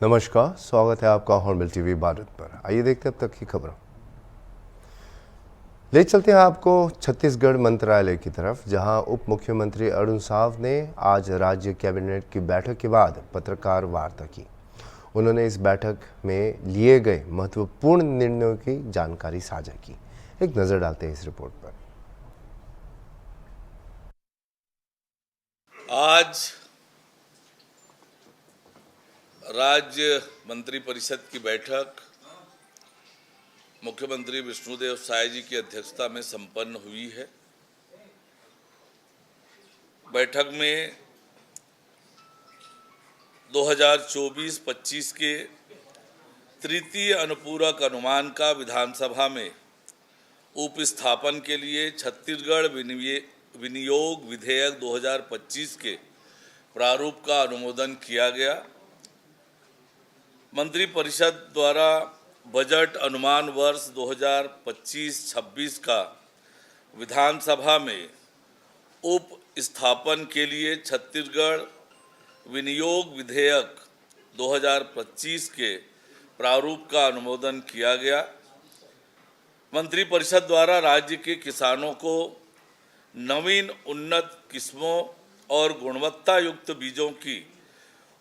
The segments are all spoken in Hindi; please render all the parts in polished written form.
नमस्कार, स्वागत है आपका हॉर्नबिल टीवी भारत पर। आइए देखते हैं अब तक की खबरों। ले चलते हैं आपको छत्तीसगढ़ मंत्रालय की तरफ, जहां उप मुख्यमंत्री अरुण साव ने आज राज्य कैबिनेट की बैठक के बाद पत्रकार वार्ता की। उन्होंने इस बैठक में लिए गए महत्वपूर्ण निर्णयों की जानकारी साझा की। एक नजर डालते हैं इस रिपोर्ट पर। आज राज्य मंत्रिपरिषद की बैठक मुख्यमंत्री विष्णुदेव साय जी की अध्यक्षता में संपन्न हुई है। बैठक में 2024-25 के तृतीय अनुपूरक अनुमान का विधानसभा में उपस्थापन के लिए छत्तीसगढ़ विनियोग विधेयक 2025 के प्रारूप का अनुमोदन किया गया। मंत्रिपरिषद द्वारा बजट अनुमान वर्ष 2025-26 का विधानसभा में उपस्थापन के लिए छत्तीसगढ़ विनियोग विधेयक 2025 के प्रारूप का अनुमोदन किया गया। मंत्रिपरिषद द्वारा राज्य के किसानों को नवीन उन्नत किस्मों और गुणवत्ता युक्त बीजों की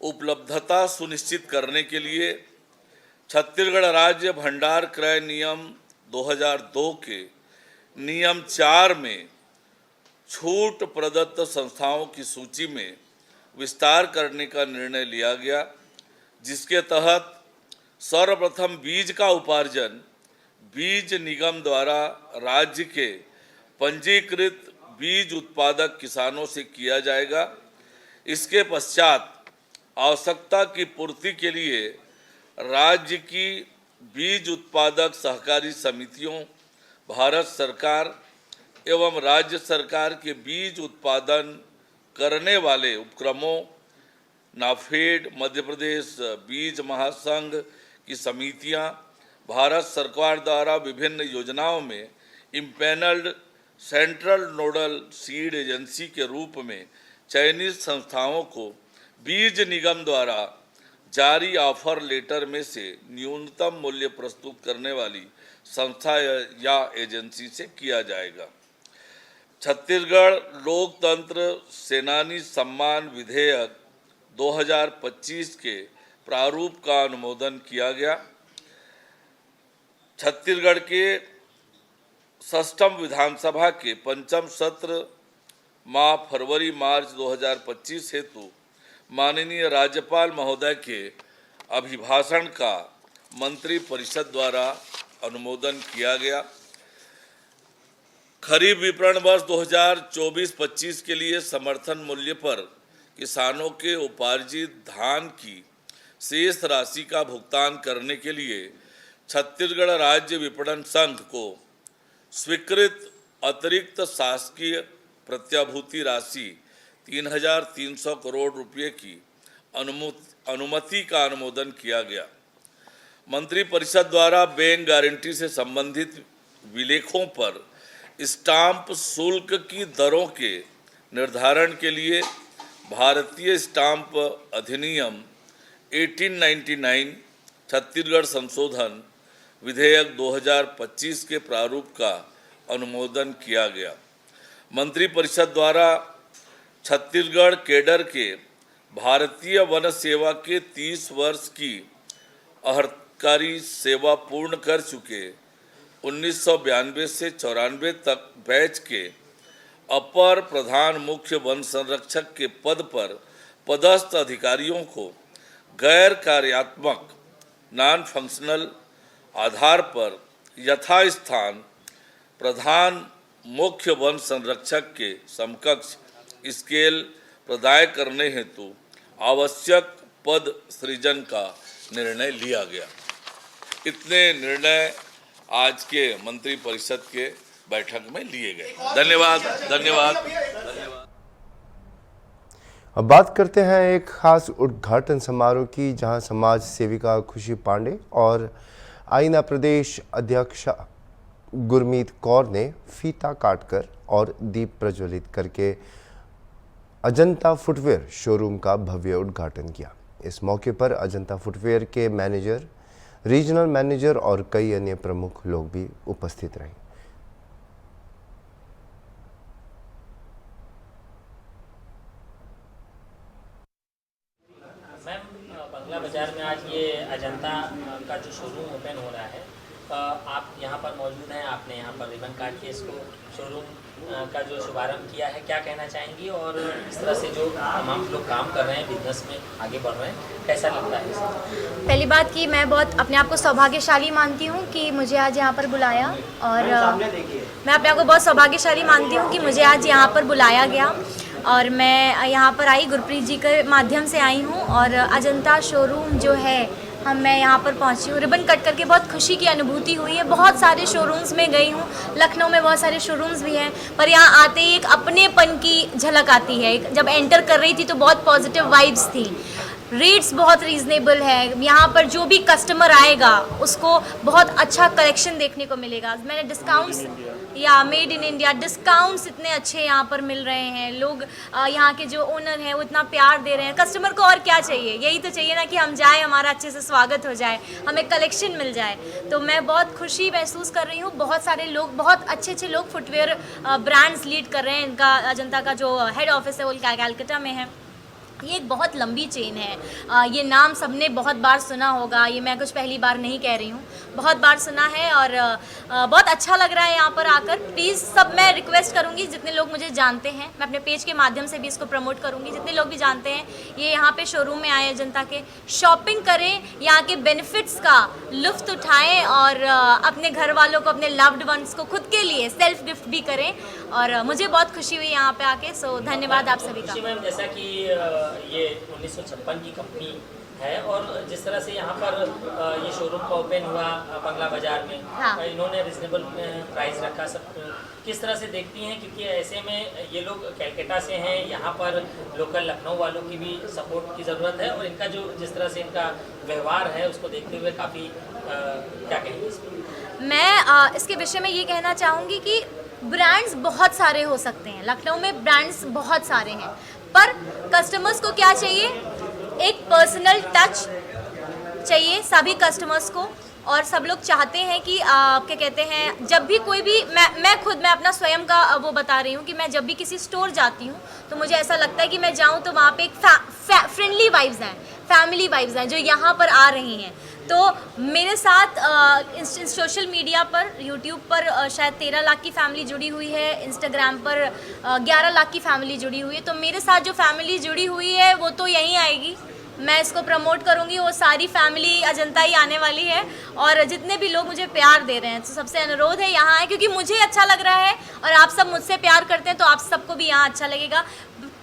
उपलब्धता सुनिश्चित करने के लिए छत्तीसगढ़ राज्य भंडार क्रय नियम 2002 के नियम 4 में छूट प्रदत्त संस्थाओं की सूची में विस्तार करने का निर्णय लिया गया, जिसके तहत सर्वप्रथम बीज का उपार्जन बीज निगम द्वारा राज्य के पंजीकृत बीज उत्पादक किसानों से किया जाएगा। इसके पश्चात आवश्यकता की पूर्ति के लिए राज्य की बीज उत्पादक सहकारी समितियों, भारत सरकार एवं राज्य सरकार के बीज उत्पादन करने वाले उपक्रमों, नाफेड, मध्य प्रदेश बीज महासंघ की समितियां, भारत सरकार द्वारा विभिन्न योजनाओं में empanelled central nodal seed agency के रूप में चयनित संस्थाओं को बीज निगम द्वारा जारी ऑफर लेटर में से न्यूनतम मूल्य प्रस्तुत करने वाली संस्था या एजेंसी से किया जाएगा। छत्तीसगढ़ लोकतंत्र सेनानी सम्मान विधेयक 2025 के प्रारूप का अनुमोदन किया गया। छत्तीसगढ़ के 6वीं विधानसभा के 5म सत्र माह फरवरी-मार्च 2025 हेतु माननीय राज्यपाल महोदय के अभिभाषण का मंत्रिपरिषद द्वारा अनुमोदन किया गया। खरीफ विपणन वर्ष 2024-25 के लिए समर्थन मूल्य पर किसानों के उपार्जित धान की शेष राशि का भुगतान करने के लिए छत्तीसगढ़ राज्य विपणन संघ को स्वीकृत अतिरिक्त शासकीय प्रत्याभूति राशि 3,300 करोड़ रुपये की अनुमति का अनुमोदन किया गया। मंत्रिपरिषद द्वारा बैंक गारंटी से संबंधित विलेखों पर स्टाम्प शुल्क की दरों के निर्धारण के लिए भारतीय स्टाम्प अधिनियम 1899 छत्तीसगढ़ संशोधन विधेयक 2025 के प्रारूप का अनुमोदन किया गया। मंत्रिपरिषद द्वारा छत्तीसगढ़ कैडर के भारतीय वन सेवा के 30 वर्ष की अर्हतकारी सेवा पूर्ण कर चुके 1992 से 94 तक बैच के अपर प्रधान मुख्य वन संरक्षक के पद पर पदस्थ अधिकारियों को गैर कार्यात्मक नॉन फंक्शनल आधार पर यथास्थान प्रधान मुख्य वन संरक्षक के समकक्ष स्केल प्रदाय करने हेतु आवश्यक पद सृजन का निर्णय लिया गया। इतने निर्णय आज के मंत्रिपरिषद के बैठक में लिए गए। धन्यवाद। अब बात करते हैं एक खास उद्घाटन समारोह की, जहां समाज सेविका खुशी पांडे और आईना प्रदेश अध्यक्ष गुरमीत कौर ने फीता काटकर और दीप प्रज्वलित करके अजंता फुटवेयर शोरूम का भव्य उद्घाटन किया। इस मौके पर अजंता फुटवेयर के मैनेजर, रीजनल मैनेजर और कई अन्य प्रमुख लोग भी उपस्थित रहे। मैम, बंगला बाज़ार में आज ये अजंता का जो शोरूम ओपन हो रहा है, आप यहाँ पर मौजूद हैं, आपने यहाँ पर रिबन काट के इसको शोरूम का जो शुभारंभ किया है, क्या कहना चाहेंगी? और इस तरह से जो तमाम लोग काम कर रहे हैं, बिजनेस में आगे बढ़ रहे हैं, कैसा लगता है इसमें? पहली बात कि मैं बहुत अपने आप को सौभाग्यशाली मानती हूँ कि मुझे आज यहाँ पर बुलाया, और मैं अपने आप को बहुत सौभाग्यशाली मानती हूँ कि मुझे आज यहाँ पर बुलाया गया और मैं यहाँ पर आई, गुरप्रीत जी के माध्यम से आई हूँ। और अजंता शोरूम जो है, मैं यहाँ पर पहुँची हूँ, रिबन कट करके बहुत खुशी की अनुभूति हुई है। बहुत सारे शोरूम्स में गई हूँ, लखनऊ में बहुत सारे शोरूम्स भी हैं, पर यहाँ आते ही एक अपनेपन की झलक आती है। जब एंटर कर रही थी तो बहुत पॉजिटिव वाइब्स थी। रेट्स बहुत रीज़नेबल है, यहाँ पर जो भी कस्टमर आएगा उसको बहुत अच्छा कलेक्शन देखने को मिलेगा। मैंने डिस्काउंट्स, या मेड इन इंडिया डिस्काउंट्स इतने अच्छे यहाँ पर मिल रहे हैं। लोग यहाँ के जो ओनर हैं वो इतना प्यार दे रहे हैं। कस्टमर को और क्या चाहिए? यही तो चाहिए ना कि हम जाएँ, हमारा अच्छे से स्वागत हो जाए, हमें कलेक्शन मिल जाए। तो मैं बहुत खुशी महसूस कर रही हूँ। बहुत सारे लोग, बहुत अच्छे अच्छे लोग फुटवेयर ब्रांड्स लीड कर रहे हैं। इनका अजंता का जो हेड ऑफिस है वो कैलकाटा में है। ये एक बहुत लंबी चेन है। ये नाम सबने बहुत बार सुना होगा, ये मैं कुछ पहली बार नहीं कह रही हूँ, बहुत बार सुना है। और बहुत अच्छा लग रहा है यहाँ पर आकर। प्लीज़ सब, मैं रिक्वेस्ट करूँगी, जितने लोग मुझे जानते हैं, मैं अपने पेज के माध्यम से भी इसको प्रमोट करूँगी, जितने लोग भी जानते हैं ये यहाँ पे शोरूम में आए अजंता के, शॉपिंग करें, यहाँ के बेनिफिट्स का लुफ्त उठाएँ और अपने घर वालों को, अपने लव्ड वंस को, खुद के लिए सेल्फ गिफ्ट भी करें। और मुझे बहुत खुशी हुई यहाँ पे आके। सो धन्यवाद आप सभी का। मैम, जैसा कि ये 1956 की कंपनी है और जिस तरह से यहाँ पर ये शोरूम का ओपन हुआ बंगला बाज़ार में, हाँ। इन्होंने रिजनेबल प्राइस रखा। सब किस तरह से देखती हैं? क्योंकि ऐसे में ये लोग कलकत्ता से हैं, यहाँ पर लोकल लखनऊ वालों की भी सपोर्ट की ज़रूरत है, और इनका जो जिस तरह से इनका व्यवहार है उसको देखते हुए काफ़ी क्या कहेंगे इसमें? मैं इसके विषय में ये कहना चाहूँगी कि ब्रांड्स बहुत सारे हो सकते हैं, लखनऊ में ब्रांड्स बहुत सारे हैं, पर कस्टमर्स को क्या चाहिए? एक पर्सनल टच चाहिए सभी कस्टमर्स को। और सब लोग चाहते हैं कि क्या कहते हैं, जब भी कोई भी, मैं अपना स्वयं का वो बता रही हूँ कि मैं जब भी किसी स्टोर जाती हूँ तो मुझे ऐसा लगता है कि मैं जाऊँ तो वहाँ पे एक फ्रेंडली वाइब्स हैं, फैमिली वाइब्स हैं जो यहाँ पर आ रही हैं। तो मेरे साथ सोशल मीडिया पर, यूट्यूब पर शायद 13 लाख की फैमिली जुड़ी हुई है, इंस्टाग्राम पर 11 लाख की फैमिली जुड़ी हुई है। तो मेरे साथ जो फैमिली जुड़ी हुई है वो तो यहीं आएगी, मैं इसको प्रमोट करूंगी, वो सारी फैमिली अजंता ही आने वाली है। और जितने भी लोग मुझे प्यार दे रहे हैं, तो सबसे अनुरोध है यहाँ आए, क्योंकि मुझे अच्छा लग रहा है और आप सब मुझसे प्यार करते हैं तो आप सबको भी यहाँ अच्छा लगेगा।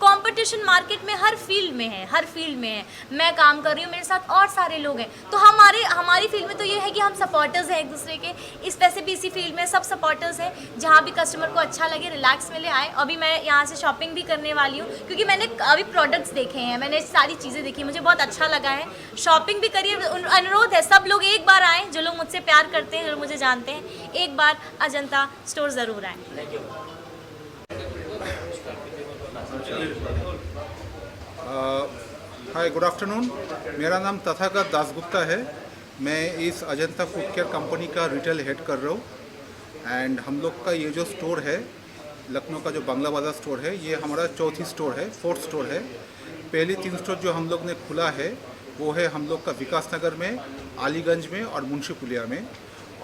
कंपटीशन मार्केट में हर फील्ड में है, हर फील्ड में है। मैं काम कर रही हूँ, मेरे साथ और सारे लोग हैं, तो हमारी फील्ड में तो ये है कि हम सपोर्टर्स हैं एक दूसरे के। इस वैसे भी इसी फील्ड में सब सपोर्टर्स हैं, जहाँ भी कस्टमर को अच्छा लगे, रिलैक्स मिले, आए। अभी मैं यहाँ से शॉपिंग भी करने वाली हूँ, क्योंकि मैंने अभी प्रोडक्ट्स देखे हैं, मैंने सारी चीज़ें देखी, मुझे बहुत अच्छा लगा है। शॉपिंग भी करिए। अनुरोध है सब लोग एक बार आएँ, जो लोग मुझसे प्यार करते हैं, जो मुझे जानते हैं, एक बार अजंता स्टोर ज़रूर आएँ। Thank you. Hi, good afternoon. मेरा नाम तथागत दासगुप्ता है। मैं इस अजंता फुटकेयर कंपनी का रिटेल हेड कर रहा हूँ। एंड हम लोग का ये जो स्टोर है, लखनऊ का जो बंगला बाज़ार स्टोर है, ये हमारा चौथी स्टोर है, 4th स्टोर है। पहली 3 स्टोर जो हम लोग ने खुला है वो है हम लोग का विकास नगर में, अलीगंज में और मुंशी पुलिया में।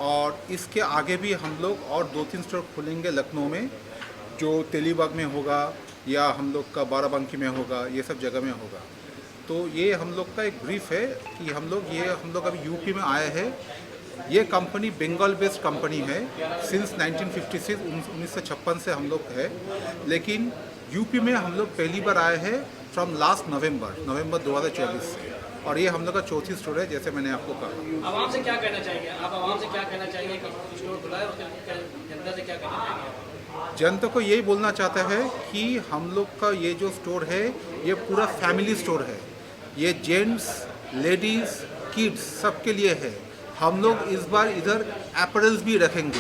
और इसके आगे भी हम लोग और 2-3 स्टोर खुलेंगे लखनऊ में, जो तेलीबाग में होगा या हम लोग का बाराबंकी में होगा, ये सब जगह में होगा। तो ये हम लोग का एक ब्रीफ है कि हम लोग अभी यूपी में आए हैं। ये कंपनी बंगाल बेस्ड कंपनी है, सिंस 1956 1956 से हम लोग है, लेकिन यूपी में हम लोग पहली बार आए हैं फ्रॉम लास्ट नवंबर 2024 से। और ये हम लोग का चौथी स्टोर है, जैसे मैंने आपको कहा। आवाम से क्या कहना चाहेंगे आप? आवाम से क्या कहना चाहेंगे कि स्टोर खुला है, और जनता से क्या कहना चाहेंगे? जनता को यही बोलना चाहता है कि हम लोग का ये जो स्टोर है ये पूरा फैमिली स्टोर है। ये जेंट्स, लेडीज़, किड्स सबके लिए है। हम लोग इस बार इधर एपरल्स भी रखेंगे,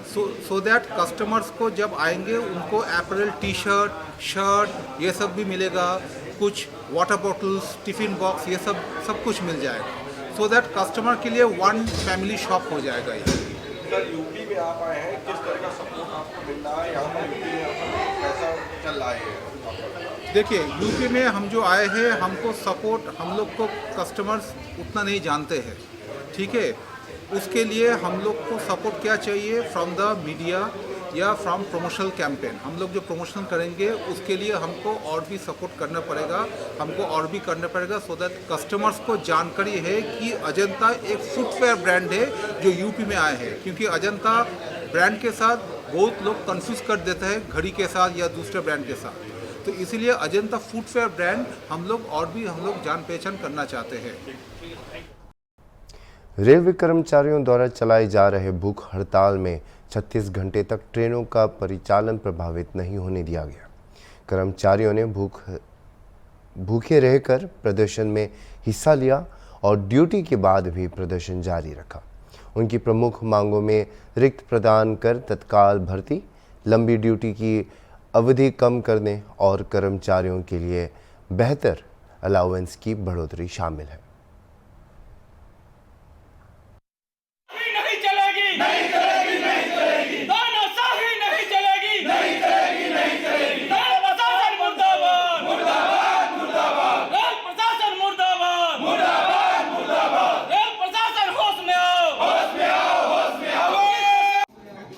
सो दैट कस्टमर्स को जब आएंगे उनको एपरल, टी शर्ट, शर्ट ये सब भी मिलेगा। कुछ वाटर बॉटल्स, टिफ़िन बॉक्स, ये सब कुछ मिल जाएगा, सो दैट कस्टमर के लिए वन फैमिली शॉप हो जाएगा ये। सर यूपी में आप आए हैं, किस तरह का सपोर्ट आपको मिल रहा है यहाँ पर यूपी में, कैसा चल रहा है? देखिए, यूपी में हम जो आए हैं, हमको सपोर्ट, हम लोग को कस्टमर्स उतना नहीं जानते हैं, ठीक है। उसके लिए हम लोग को सपोर्ट क्या चाहिए, फ्रॉम द मीडिया या फ्रॉम प्रमोशनल कैंपेन। हम लोग जो प्रमोशन करेंगे उसके लिए हमको और भी सपोर्ट करना पड़ेगा, हमको और भी करना पड़ेगा, सो दैट कस्टमर्स को जानकारी है कि अजंता एक फुटवेयर ब्रांड है जो यूपी में आए हैं। क्योंकि अजंता ब्रांड के साथ बहुत लोग कंफ्यूज कर देते हैं घड़ी के साथ या दूसरे ब्रांड के साथ, तो इसीलिए अजंता फुटवेयर ब्रांड हम लोग जान पहचान करना चाहते हैं। रेलवे कर्मचारियों द्वारा चलाए जा रहे भूख हड़ताल में 36 घंटे तक ट्रेनों का परिचालन प्रभावित नहीं होने दिया गया। कर्मचारियों ने भूखे रहकर प्रदर्शन में हिस्सा लिया और ड्यूटी के बाद भी प्रदर्शन जारी रखा। उनकी प्रमुख मांगों में रिक्त प्रदान कर तत्काल भर्ती, लंबी ड्यूटी की अवधि कम करने और कर्मचारियों के लिए बेहतर अलाउंस की बढ़ोतरी शामिल है।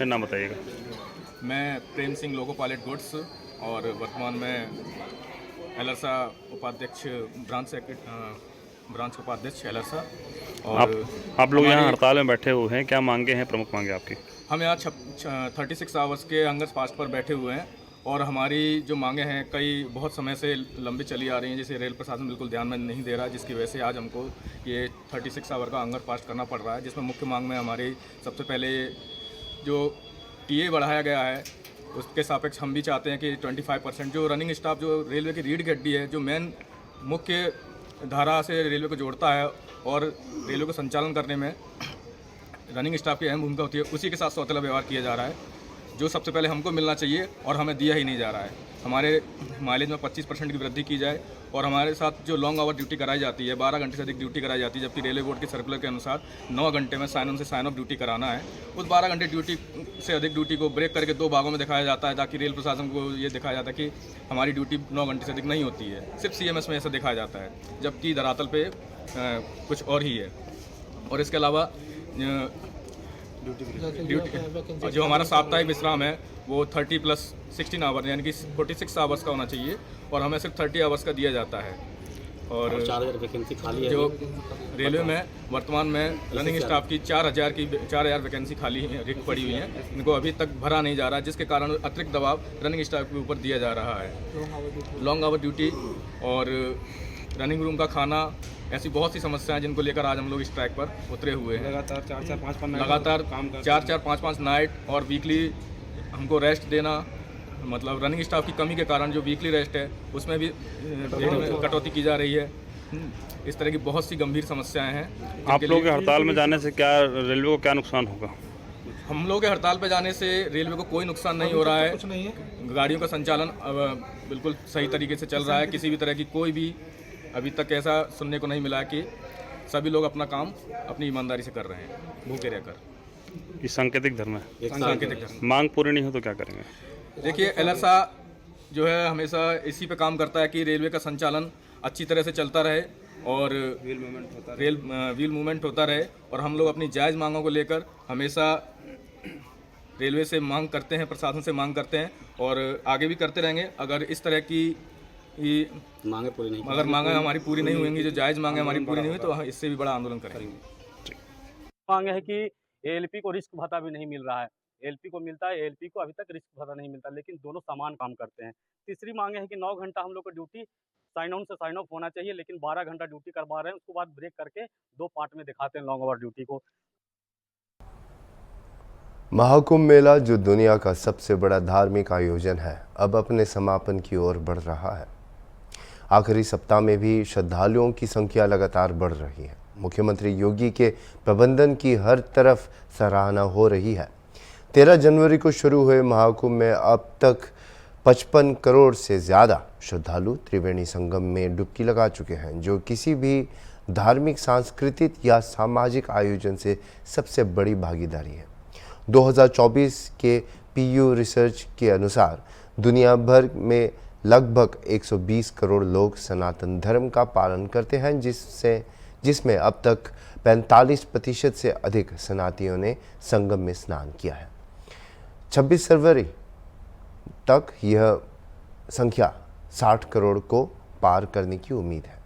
नाम बताइएगा। मैं Prem Singh, loco pilot goods, और वर्तमान में एलरसा उपाध्यक्ष, ब्रांच उपाध्यक्ष एलरसा। और आप लोग यहाँ हड़ताल में बैठे हुए हैं, क्या मांगे हैं, प्रमुख मांगे आपकी? हम यहाँ 36 आवर्स के हंगर फास्ट पर बैठे हुए हैं और हमारी जो मांगे हैं कई बहुत समय से लंबी चली आ रही हैं, जैसे रेल प्रशासन बिल्कुल ध्यान में नहीं दे रहा, जिसकी वजह से आज हमको ये 36 आवर का हंगर फास्ट करना पड़ रहा है। जिसमें मुख्य मांग में हमारी सबसे पहले जो टीए बढ़ाया गया है उसके सापेक्ष हम भी चाहते हैं कि 25% जो रनिंग स्टाफ, जो रेलवे की रीढ़ की हड्डी है, जो मेन मुख्य धारा से रेलवे को जोड़ता है और रेलवे को संचालन करने में रनिंग स्टाफ की अहम भूमिका होती है, उसी के साथ सौतेला व्यवहार किया जा रहा है, जो सबसे पहले हमको मिलना चाहिए और हमें दिया ही नहीं जा रहा है। हमारे माइलेज में 25% की वृद्धि की जाए और हमारे साथ जो लॉन्ग आवर ड्यूटी कराई जाती है, 12 घंटे से अधिक ड्यूटी कराई जाती है, जबकि रेलवे बोर्ड के सर्कुलर के अनुसार 9 घंटे में साइन ऑन से साइन ऑफ ड्यूटी कराना है। उस 12 घंटे ड्यूटी से अधिक ड्यूटी को ब्रेक करके 2 भागों में दिखाया जाता है, ताकि रेल प्रशासन को ये दिखाया जाता है कि हमारी ड्यूटी 9 घंटे से अधिक नहीं होती है। सिर्फ CMS में ऐसा दिखाया जाता है, जबकि धरातल पे कुछ और ही है। और इसके अलावा ड्यूटी जो हमारा साप्ताहिक विश्राम है वो 30+16 आवर यानी कि 46 आवर्स का होना चाहिए और हमें सिर्फ 30 आवर्स का दिया जाता है। और 4000 वैकेंसी खाली है। जो रेलवे में वर्तमान में रनिंग स्टाफ की 4000 वैकेंसी खाली रिक्त पड़ी हुई हैं, इनको अभी तक भरा नहीं जा रहा, जिसके कारण अतिरिक्त दबाव रनिंग स्टाफ के ऊपर दिया जा रहा है। लॉन्ग आवर ड्यूटी और रनिंग रूम का खाना, ऐसी बहुत सी समस्याएं जिनको लेकर आज हम लोग स्ट्राइक पर उतरे हुए हैं। लगातार 4-4 5-5 नाइट और वीकली हमको रेस्ट देना, मतलब रनिंग स्टाफ की कमी के कारण जो वीकली रेस्ट है उसमें भी कटौती की जा रही है। इस तरह की बहुत सी गंभीर समस्याएं हैं। आप लोगों के हड़ताल में जाने से क्या रेलवे को क्या नुकसान होगा? हम लोग के हड़ताल पर जाने से रेलवे को कोई नुकसान नहीं हो रहा है, कुछ नहीं है। गाड़ियों का संचालन बिल्कुल सही तरीके से चल रहा है, किसी भी तरह की कोई भी अभी तक ऐसा सुनने को नहीं मिला कि सभी लोग अपना काम अपनी ईमानदारी से कर रहे हैं, भूखे रहकर। ये सांकेतिक धर्म है। सांकेतिक धर्म। मांग पूरी नहीं हो तो क्या करेंगे? देखिए, एलरसा जो है हमेशा इसी पे काम करता है कि रेलवे का संचालन अच्छी तरह से चलता रहे और व्हील मूवमेंट होता रहे और हम लोग अपनी जायज़ मांगों को लेकर हमेशा रेलवे से मांग करते हैं, प्रशासन से मांग करते हैं और आगे भी करते रहेंगे। अगर इस तरह की मांगे पूरी नहीं, अगर मांगे हमारी पूरी नहीं होंगी, जो जायज़ मांगे हमारी पूरी नहीं हुई, तो इससे भी बड़ा आंदोलन करेंगे। मांग है कि ALP को रिस्क भत्ता भी नहीं मिल रहा है। ALP को मिलता है, ALP को अभी तक रिस्क भत्ता नहीं मिलता, लेकिन दोनों समान काम करते हैं। तीसरी मांग है कि 9 घंटा हम लोग को ड्यूटी साइन ऑन से साइन ऑफ होना चाहिए, लेकिन 12 घंटा ड्यूटी करवा रहे हैं, उसके बाद ब्रेक करके 2 पार्ट में दिखाते हैं लॉन्ग आवर ड्यूटी को। महाकुंभ मेला, जो दुनिया का सबसे बड़ा धार्मिक आयोजन है, अब अपने समापन की ओर बढ़ रहा है। आखिरी सप्ताह में भी श्रद्धालुओं की संख्या लगातार बढ़ रही है। मुख्यमंत्री योगी के प्रबंधन की हर तरफ सराहना हो रही है। 13 जनवरी को शुरू हुए महाकुंभ में अब तक 55 करोड़ से ज़्यादा श्रद्धालु त्रिवेणी संगम में डुबकी लगा चुके हैं, जो किसी भी धार्मिक, सांस्कृतिक या सामाजिक आयोजन से सबसे बड़ी भागीदारी है। 2024 के पीयू रिसर्च के अनुसार दुनिया भर में लगभग 120 करोड़ लोग सनातन धर्म का पालन करते हैं, जिसमें अब तक 45% से अधिक सनातनियों ने संगम में स्नान किया है। 26 फरवरी तक यह संख्या 60 करोड़ को पार करने की उम्मीद है।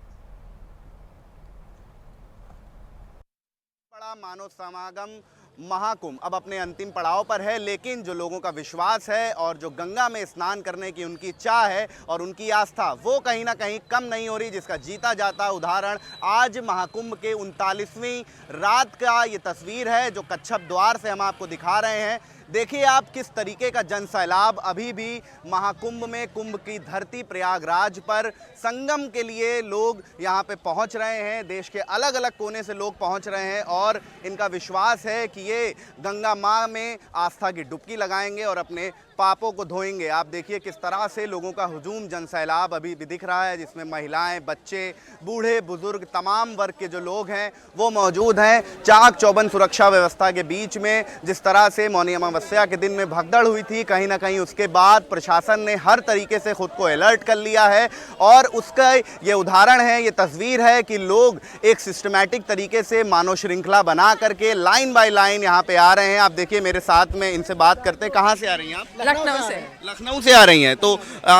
बड़ा मानव समागम महाकुंभ अब अपने अंतिम पड़ाव पर है, लेकिन जो लोगों का विश्वास है और जो गंगा में स्नान करने की उनकी चाह है और उनकी आस्था, वो कहीं ना कहीं कम नहीं हो रही, जिसका जीता जाता उदाहरण आज महाकुंभ के 39वीं रात का ये तस्वीर है, जो कच्छप द्वार से हम आपको दिखा रहे हैं। देखिए आप किस तरीके का जन सैलाब अभी भी महाकुंभ में, कुंभ की धरती प्रयागराज पर संगम के लिए लोग यहाँ पे पहुँच रहे हैं। देश के अलग अलग कोने से लोग पहुँच रहे हैं और इनका विश्वास है कि ये गंगा माँ में आस्था की डुबकी लगाएंगे और अपने पापों को धोएंगे। आप देखिए किस तरह से लोगों का हुजूम जन सैलाब अभी भी दिख रहा है, जिसमें महिलाएं, बच्चे, बूढ़े, बुजुर्ग, तमाम वर्ग के जो लोग हैं वो मौजूद हैं। चाक चौबंद सुरक्षा व्यवस्था के बीच में जिस तरह से मौनी अमावस्या के दिन में भगदड़ हुई थी, कहीं ना कहीं उसके बाद प्रशासन ने हर तरीके से खुद को अलर्ट कर लिया है और उसका ये उदाहरण है, ये तस्वीर है कि लोग एक सिस्टमैटिक तरीके से मानव श्रृंखला बना करके लाइन बाय लाइन यहाँ पे आ रहे हैं। आप देखिए मेरे साथ में इनसे बात करते हैं। कहाँ से आ रही हैं आप? लखनऊ से आ रही हैं। तो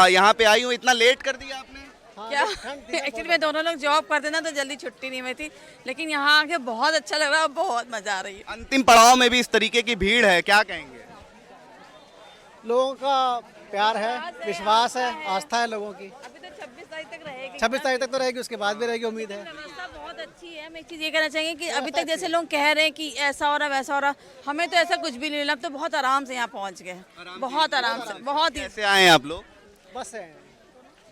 यहाँ पे आई हूँ, इतना लेट कर दिया आपने? क्या एक्चुअली मैं दोनों लोग जॉब करते ना, तो जल्दी छुट्टी नहीं मिलती, लेकिन यहाँ आके बहुत अच्छा लग रहा है, बहुत मजा आ रही है। अंतिम पड़ाव में भी इस तरीके की भीड़ है, क्या कहेंगे? लोगों का प्यार है, विश्वास है, आस्था है लोगों की। अभी तो 26 तारीख तक रहेगी। 26 तारीख तक तो रहेगी, उसके बाद भी रहेगी, उम्मीद है। व्यवस्था बहुत अच्छी है। मैं एक चीज़ ये कहना चाहेंगे कि अभी तक जैसे लोग कह रहे हैं कि ऐसा हो रहा वैसा हो रहा, हमें तो ऐसा कुछ भी नहीं मिला। अब तो बहुत आराम से यहाँ पहुँच गए, बहुत आराम से, बहुत ही। कैसे आए हैं आप लोग? बस से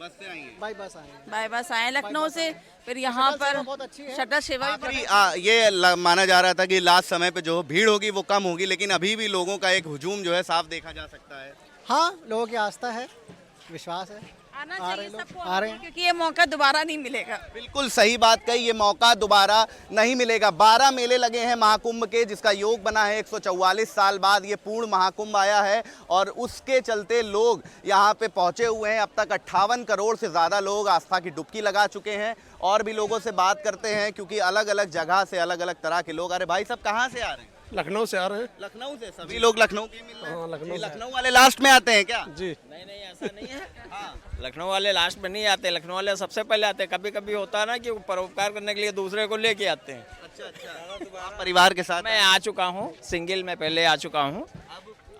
बस से आई हैं? बाई बस आए हैं। बाय बस आए लखनऊ से, फिर यहाँ पर शटर सेवा ये माना जा रहा था कि लास्ट समय पे जो भीड़ होगी वो कम होगी, लेकिन अभी भी लोगों का एक हुजूम जो है साफ देखा जा सकता है। हाँ, लोगों की आस्था है, विश्वास है, आना आ चाहिए रहे सबको, आ रहे हैं, क्योंकि ये मौका दोबारा नहीं मिलेगा। बिल्कुल सही बात कही, ये मौका दोबारा नहीं मिलेगा। 12 मेले लगे हैं महाकुंभ के, जिसका योग बना है 144 साल बाद ये पूर्ण महाकुंभ आया है और उसके चलते लोग यहाँ पे पहुँचे हुए हैं। अब तक 58 करोड़ से ज़्यादा लोग आस्था की डुबकी लगा चुके हैं। और भी लोगों से बात करते हैं, क्योंकि अलग अलग जगह से अलग अलग तरह के लोग। अरे भाई सब कहाँ से आ रहे हैं? लखनऊ से आ रहे हैं। लखनऊ से सभी लोग लखनऊ के मिल रहे हैं? हाँ, लखनऊ लखनऊ वाले लास्ट में आते हैं क्या? जी नहीं ऐसा नहीं है। लखनऊ वाले लास्ट में नहीं आते, लखनऊ वाले सबसे पहले आते हैं। कभी कभी होता है ना कि परोपकार करने के लिए दूसरे को लेके आते हैं। अच्छा। आप परिवार के साथ? मैं आ चुका हूँ, सिंगल में पहले आ चुका हूँ,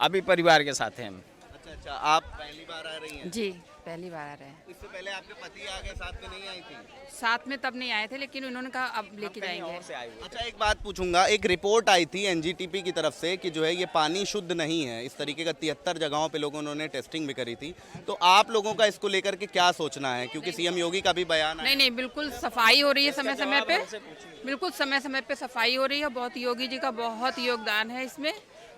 अभी परिवार के साथ हैं हम। अच्छा, आप पहली बार आ रही हैं? जी पहली बार आ रहे हैं। इससे पहले आपके पति आ गए, साथ में नहीं आई थी? साथ में तब नहीं आए थे, लेकिन उन्होंने कहा अब लेके जाएंगे। अच्छा, एक बात पूछूंगा, एक रिपोर्ट आई थी एनजीटीपी की तरफ से कि जो है ये पानी शुद्ध नहीं है। इस तरीके का 73 जगहों पे लोगों ने टेस्टिंग भी करी थी। तो आप लोगों का इसको लेकर के क्या सोचना है, क्योंकि सीएम योगी का भी बयान है? नहीं, बिल्कुल सफाई हो रही है समय समय पे, बिल्कुल समय समय पे सफाई हो रही है। बहुत योगी जी का बहुत योगदान है इसमें,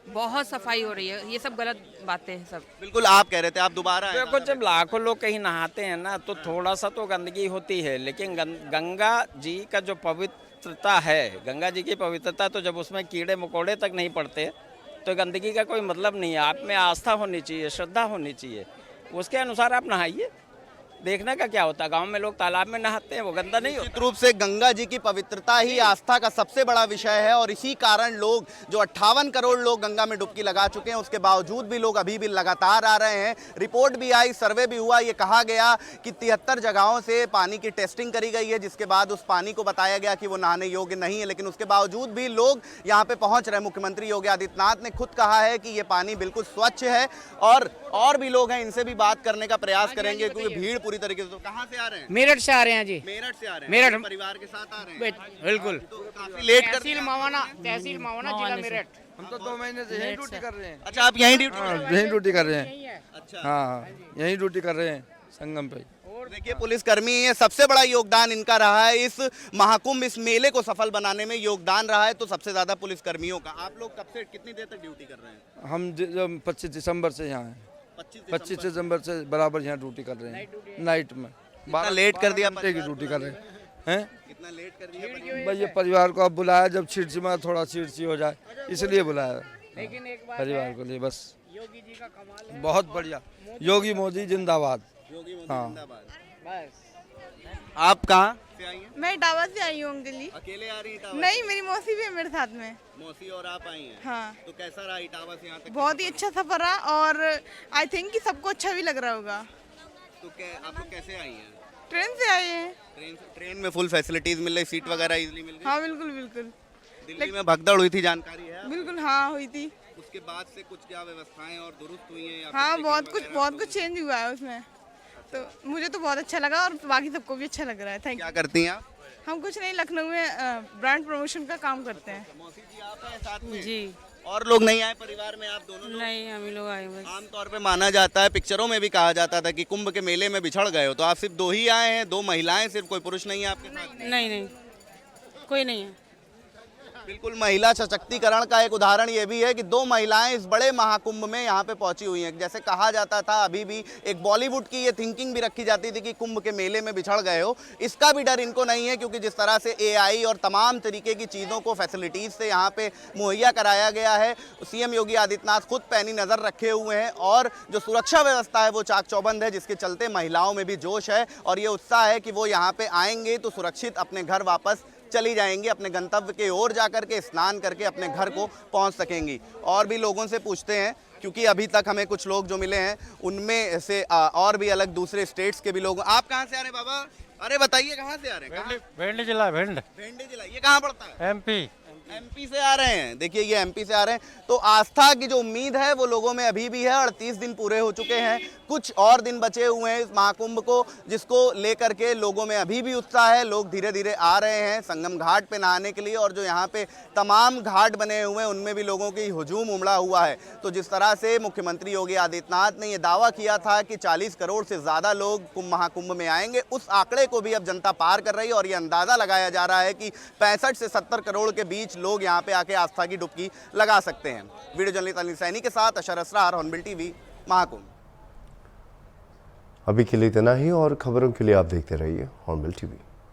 बहुत सफाई हो रही है। ये सब गलत बातें हैं सब। बिल्कुल, आप कह रहे थे, आप दोबारा आए? देखो, जब लाखों लोग कहीं नहाते हैं ना, तो थोड़ा सा तो गंदगी होती है, लेकिन गंगा जी का जो पवित्रता है, गंगा जी की पवित्रता, तो जब उसमें कीड़े मकोड़े तक नहीं पड़ते तो गंदगी का कोई मतलब नहीं है। आप में आस्था होनी चाहिए, श्रद्धा होनी चाहिए, उसके अनुसार आप नहाइए। देखने का क्या होता है, गांव में लोग तालाब में नहाते हैं, वो गंदा नहीं होता। निश्चित रूप से गंगा जी की पवित्रता ही आस्था का सबसे बड़ा विषय है और इसी कारण लोग, जो 58 करोड़ लोग गंगा में डुबकी लगा चुके हैं, उसके बावजूद भी लोग अभी भी लगातार आ रहे हैं। रिपोर्ट भी आई, सर्वे भी हुआ, ये कहा गया कि 73 जगहों से पानी की टेस्टिंग करी गई है, जिसके बाद उस पानी को बताया गया कि वो नहाने योग्य नहीं है, लेकिन उसके बावजूद भी लोग यहाँ पे पहुँच रहे हैं। मुख्यमंत्री योगी आदित्यनाथ ने खुद कहा है कि ये पानी बिल्कुल स्वच्छ है और भी लोग हैं, इनसे भी बात करने का प्रयास करेंगे, क्योंकि भीड़ पूरी तरीके से। तो कहाँ से आ रहे हैं? मेरठ से आ रहे हैं जी। मेरठ से आ रहे हैं? मेरठ परिवार के साथ आ रहे हैं? बिल्कुल। तो काफी लेट कर तहसील मावाना, जिला मेरठ। हम तो 2 महीने से यहीं ड्यूटी कर रहे हैं। अच्छा, आप यहीं ड्यूटी? यहीं ड्यूटी कर रहे हैं। अच्छा, हाँ, यहीं ड्यूटी कर रहे हैं संगम पे। देखिए, पुलिसकर्मी है, सबसे बड़ा योगदान इनका रहा है इस महाकुंभ, इस मेले को सफल बनाने में योगदान रहा है तो सबसे ज्यादा पुलिसकर्मियों का। आप लोग कब से कितनी देर तक ड्यूटी कर रहे हैं? हम 25 दिसंबर से यहाँ हैं। 25 दिसंबर से बराबर यहाँ ड्यूटी कर रहे हैं नाइट में। कितना लेट कर दिया? 12 घंटे की ड्यूटी कर रहे हैं। कितना लेट कर दिया? भाई ये परिवार को अब बुलाया जब सीट में थोड़ा सीट हो जाए इसलिए बुलाया लेकिन एक बात परिवार को लिए बस। योगी जी का कमाल है। बहुत बढ़िया, योगी मोदी जिंदाबाद। हाँ बस। आप कहाँ से आई हैं? मैं इटावा से आई हूँ अंकल जी। अकेले आ रही हैं इटावा? नहीं, मेरी मौसी भी है मेरे साथ में। मौसी और आप आई हैं? हाँ। तो कैसा रहा इटावा से यहाँ तक? बहुत ही अच्छा सफर रहा और आई थिंक कि सबको अच्छा भी लग रहा होगा। तो आप लोग कैसे आई हैं? ट्रेन से आए हैं। ट्रेन में फुल फैसिलिटीज मिल रही, सीट वगैरह इजीली मिल गई? हाँ बिल्कुल बिल्कुल। दिल्ली में भगदड़ हुई थी, जानकारी है? बिल्कुल हाँ हुई थी। उसके बाद से कुछ क्या व्यवस्थाएं और दुरुस्त हुई हैं? हाँ बहुत कुछ चेंज हुआ है उसमें, तो मुझे तो बहुत अच्छा लगा और बाकी सबको भी अच्छा लग रहा है। Thank you. क्या करती हैं आप? हम कुछ नहीं, लखनऊ में ब्रांड प्रमोशन का काम करते हैं। मौसी जी आप हैं साथ में? जी। और लोग नहीं आए परिवार में? आप दोनों लोग? नहीं, हम ही लोग आए बस। आमतौर पे माना जाता है, पिक्चरों में भी कहा जाता था कि कुंभ के मेले में बिछड़ गए हो, तो आप सिर्फ 2 ही आए हैं? 2 महिलाएं सिर्फ, कोई पुरुष नहीं है आपके साथ? नहीं नहीं, कोई नहीं है। बिल्कुल, महिला सशक्तिकरण का एक उदाहरण ये भी है कि 2 महिलाएं इस बड़े महाकुंभ में यहाँ पे पहुंची हुई हैं। जैसे कहा जाता था, अभी भी एक बॉलीवुड की ये थिंकिंग भी रखी जाती थी कि कुंभ के मेले में बिछड़ गए हो, इसका भी डर इनको नहीं है, क्योंकि जिस तरह से AI और तमाम तरीके की चीज़ों को फैसिलिटीज़ से यहाँ पे मुहैया कराया गया है। CM योगी आदित्यनाथ खुद पैनी नज़र रखे हुए हैं और जो सुरक्षा व्यवस्था है वो चाक चौबंद है, जिसके चलते महिलाओं में भी जोश है और ये उत्साह है कि वो यहाँ पे आएंगे तो सुरक्षित अपने घर वापस चली जाएंगी, अपने गंतव्य के ओर जाकर के स्नान करके अपने घर को पहुंच सकेंगी। और भी लोगों से पूछते हैं, क्योंकि अभी तक हमें कुछ लोग जो मिले हैं उनमें से और भी अलग दूसरे स्टेट्स के भी लोग। आप कहां से आ रहे हैं बाबा? अरे बताइए कहां से आ रहे हैं? भिंड जिला। भिंड जिला। ये कहां पड़ता है? MP से आ रहे हैं। देखिए ये MP से आ रहे हैं, तो आस्था की जो उम्मीद है वो लोगों में अभी भी है। 38 दिन पूरे हो चुके हैं, कुछ और दिन बचे हुए हैं इस महाकुंभ को, जिसको लेकर के लोगों में अभी भी उत्साह है। लोग धीरे धीरे आ रहे हैं संगम घाट पे नहाने के लिए, और जो यहाँ पे तमाम घाट बने हुए हैं उनमें भी लोगों की हुजूम उमड़ा हुआ है। तो जिस तरह से मुख्यमंत्री योगी आदित्यनाथ ने ये दावा किया था कि 40 करोड़ से ज़्यादा लोग महाकुंभ में आएंगे, उस आंकड़े को भी अब जनता पार कर रही है और ये अंदाज़ा लगाया जा रहा है कि 65 से 70 करोड़ के बीच लोग यहाँ पे आके आस्था की डुबकी लगा सकते हैं। वीडियो जर्नलिस्ट अनिल सैनी के साथ अशर असरार, हॉर्नबिल TV, महाकुंभ। अभी के लिए इतना ही और खबरों के लिए आप देखते रहिए हॉर्नबिल TV।